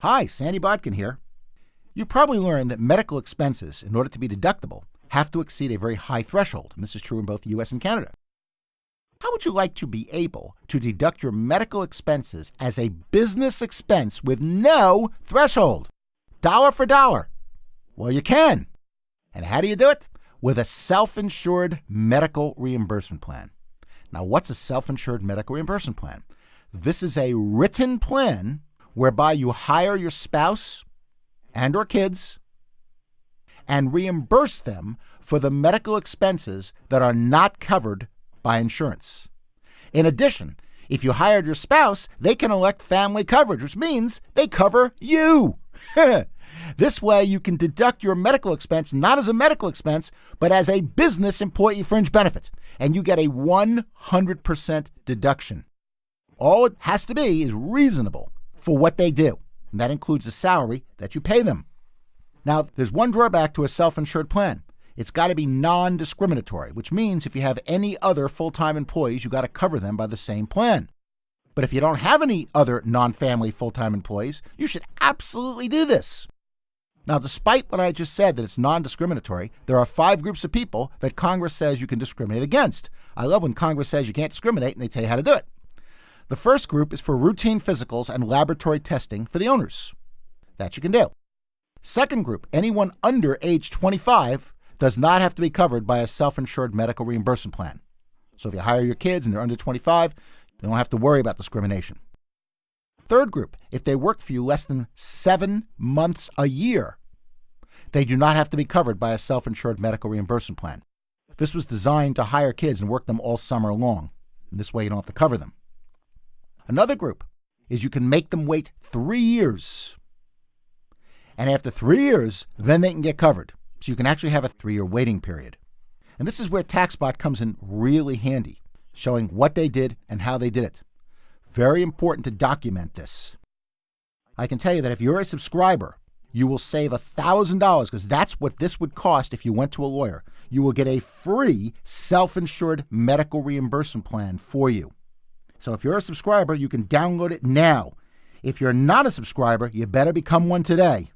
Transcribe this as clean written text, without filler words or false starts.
Hi, Sandy Bodkin here. You probably learned that medical expenses, in order to be deductible, have to exceed a very high threshold, and this is true in both the U.S. and Canada. How would you like to be able to deduct your medical expenses as a business expense with no threshold? Dollar for dollar. Well, you can. And how do you do it? With a self-insured medical reimbursement plan. Now, what's a self-insured medical reimbursement plan? This is a written plan whereby you hire your spouse and or kids and reimburse them for the medical expenses that are not covered by insurance. In addition, if you hired your spouse, they can elect family coverage, which means they cover you. This way, you can deduct your medical expense not as a medical expense, but as a business employee fringe benefit, and you get a 100% deduction. All it has to be is reasonable for what they do, and that includes the salary that you pay them. Now, there's one drawback to a self-insured plan. It's got to be non-discriminatory, which means if you have any other full-time employees, you got to cover them by the same plan. But if you don't have any other non-family full-time employees, you should absolutely do this. Now, despite what I just said, that it's non-discriminatory, there are 5 groups of people that Congress says you can discriminate against. I love when Congress says you can't discriminate and they tell you how to do it. The first group is for routine physicals and laboratory testing for the owners. That you can do. Second group, anyone under age 25 does not have to be covered by a self-insured medical reimbursement plan. So if you hire your kids and they're under 25, you don't have to worry about discrimination. Third group, if they work for you less than 7 months a year, they do not have to be covered by a self-insured medical reimbursement plan. This was designed to hire kids and work them all summer long. This way you don't have to cover them. Another group is you can make them wait 3 years. And after 3 years, then they can get covered. So you can actually have a 3-year waiting period. And this is where Taxbot comes in really handy, showing what they did and how they did it. Very important to document this. I can tell you that if you're a subscriber, you will save $1,000 because that's what this would cost if you went to a lawyer. You will get a free self-insured medical reimbursement plan for you. So if you're a subscriber, you can download it now. If you're not a subscriber, you better become one today.